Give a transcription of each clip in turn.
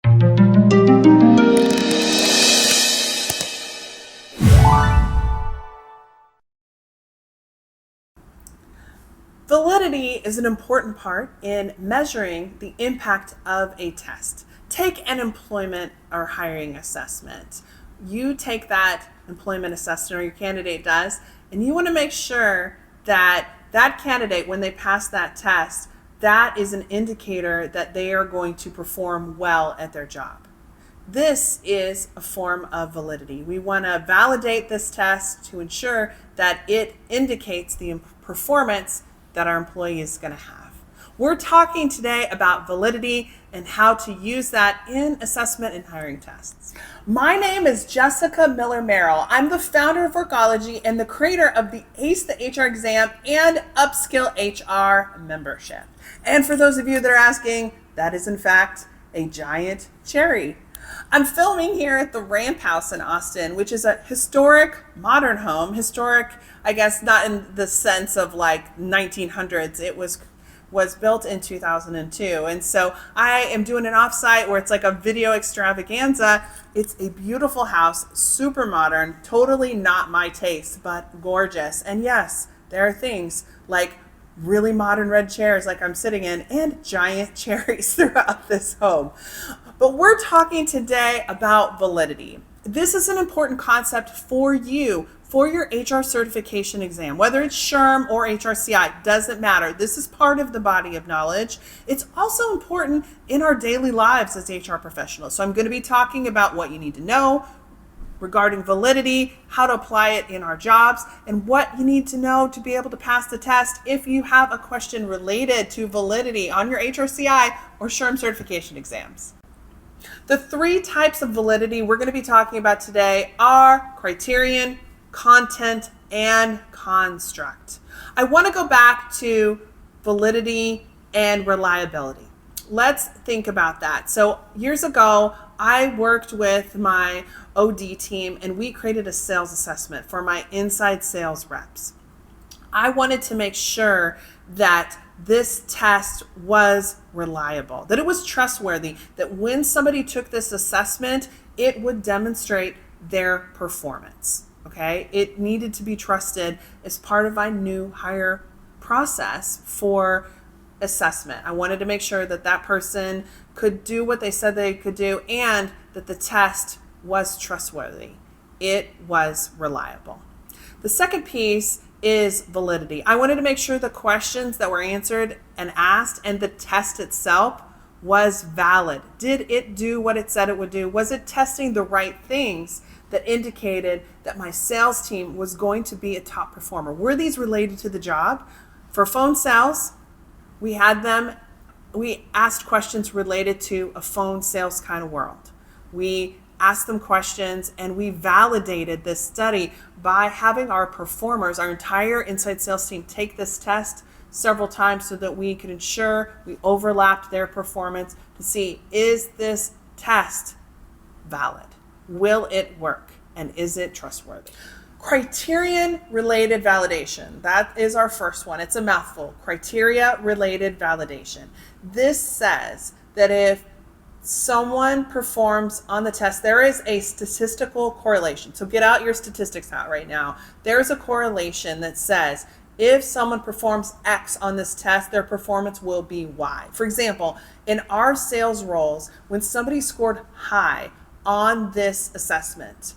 Validity is an important part in measuring the impact of a test. Take an employment or hiring assessment. You take that employment assessment, or your candidate does, and you want to make sure that that candidate, when they pass that test, that is an indicator that they are going to perform well at their job. This is a form of validity. We want to validate this test to ensure that it indicates the performance that our employee is going to have. We're talking today about validity and how to use that in assessment and hiring tests. My name is Jessica Miller-Merrill. I'm the founder of WORKOLOGY and the creator of the ACE the HR exam and Upskill HR membership. And for those of you that are asking, that is in fact a giant cherry. I'm filming here at the Ramp House in Austin, which is a historic modern home. Historic, I guess, not in the sense of like 1900s. It was built in 2002. And so I am doing an offsite where it's like a video extravaganza. It's a beautiful house, super modern, totally not my taste, but gorgeous. And yes, there are things like really modern red chairs like I'm sitting in and giant cherries throughout this home. But we're talking today about validity. This is an important concept for you, for your HR certification exam, whether it's SHRM or HRCI, doesn't matter. This is part of the body of knowledge. It's also important in our daily lives as HR professionals. So I'm going to be talking about what you need to know regarding validity, how to apply it in our jobs, and what you need to know to be able to pass the test if you have a question related to validity on your HRCI or SHRM certification exams. The three types of validity we're going to be talking about today are criterion, content, and construct. I want to go back to validity and reliability. Let's think about that. So years ago, I worked with my OD team and we created a sales assessment for my inside sales reps. I wanted to make sure that this test was reliable, that it was trustworthy, that when somebody took this assessment, it would demonstrate their performance. Okay, it needed to be trusted as part of my new hire process for assessment. I wanted to make sure that that person could do what they said they could do and that the test was trustworthy. It was reliable. The second piece is validity. I wanted to make sure the questions that were answered and asked and the test itself was valid. Did it do what it said it would do? Was it testing the right things that indicated that my sales team was going to be a top performer? Were these related to the job? For phone sales, we asked questions related to a phone sales kind of world. We asked them questions and we validated this study by having our performers, our entire inside sales team, take this test several times so that we could ensure we overlapped their performance to see, is this test valid? Will it work? And is it trustworthy? Criterion-related validation. That is our first one. It's a mouthful. Criteria-related validation. This says that if someone performs on the test, there is a statistical correlation. So get out your statistics out right now. There's a correlation that says if someone performs X on this test, their performance will be Y. For example, in our sales roles, when somebody scored high on this assessment,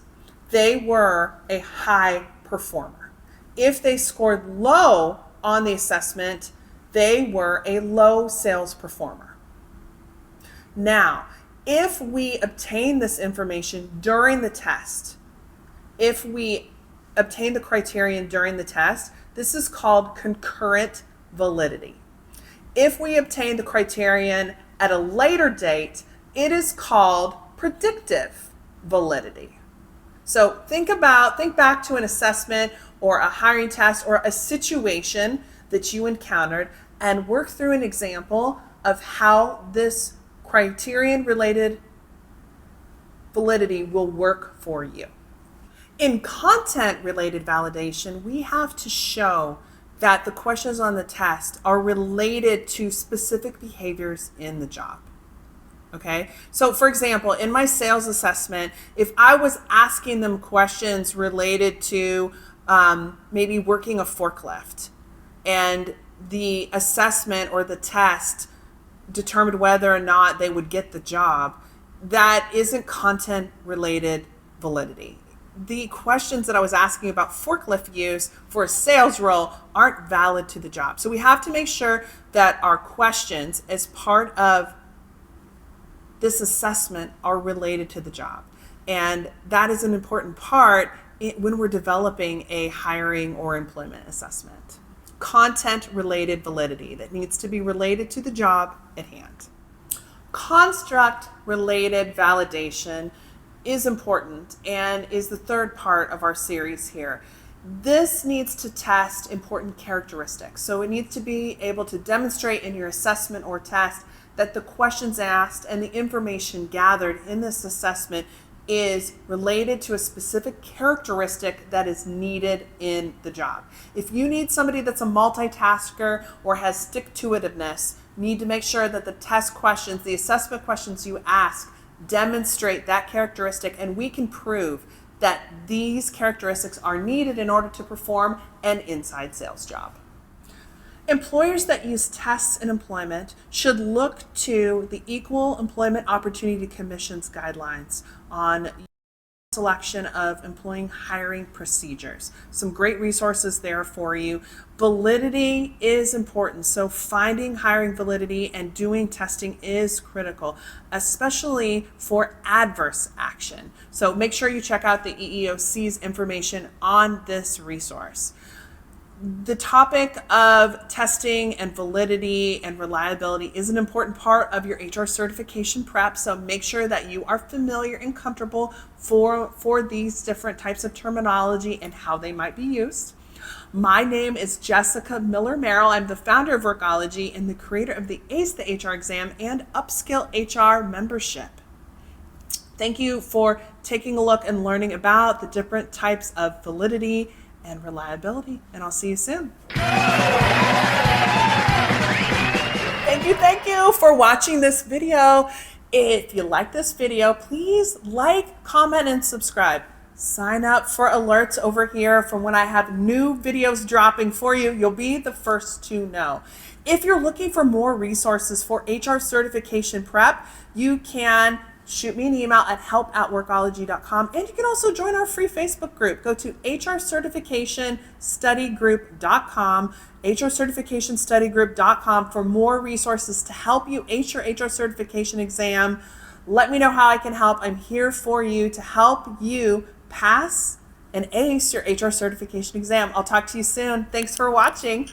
they were a high performer. If they scored low on the assessment, they were a low sales performer. Now, if we obtain this information during the test, if we obtain the criterion during the test, this is called concurrent validity. If we obtain the criterion at a later date, it is called predictive validity. So think back to an assessment or a hiring test or a situation that you encountered and work through an example of how this criterion-related validity will work for you. In content-related validation, we have to show that the questions on the test are related to specific behaviors in the job. Okay, so for example, in my sales assessment, if I was asking them questions related to maybe working a forklift, and the assessment or the test determined whether or not they would get the job, that isn't content related validity. The questions that I was asking about forklift use for a sales role aren't valid to the job. So we have to make sure that our questions as part of this assessment are related to the job. And that is an important part when we're developing a hiring or employment assessment. Content related validity that needs to be related to the job at hand. Construct related validation is important and is the third part of our series here. This needs to test important characteristics. So it needs to be able to demonstrate in your assessment or test that the questions asked and the information gathered in this assessment is related to a specific characteristic that is needed in the job. If you need somebody that's a multitasker or has stick-to-itiveness, you need to make sure that the test questions, the assessment questions you ask, demonstrate that characteristic, and we can prove that these characteristics are needed in order to perform an inside sales job. Employers that use tests in employment should look to the Equal Employment Opportunity Commission's guidelines on selection of employee hiring procedures. Some great resources there for you. Validity is important, so finding hiring validity and doing testing is critical, especially for adverse action. So make sure you check out the EEOC's information on this resource. The topic of testing and validity and reliability is an important part of your HR certification prep, so make sure that you are familiar and comfortable for these different types of terminology and how they might be used. My name is Jessica Miller-Merrill. I'm the founder of Workology and the creator of the ACE the HR exam and Upskill HR membership. Thank you for taking a look and learning about the different types of validity and reliability, and I'll see you soon. Thank you for watching this video. If you like this video, please like, comment, and subscribe. Sign up for alerts over here from when I have new videos dropping for you. You'll be the first to know. If you're looking for more resources for HR certification prep, you can shoot me an email at help@workology.com, and you can also join our free Facebook group. Go to HRCertificationStudyGroup.com, HRCertificationStudyGroup.com for more resources to help you ace your HR certification exam. Let me know how I can help. I'm here for you to help you pass and ace your HR certification exam. I'll talk to you soon. Thanks for watching.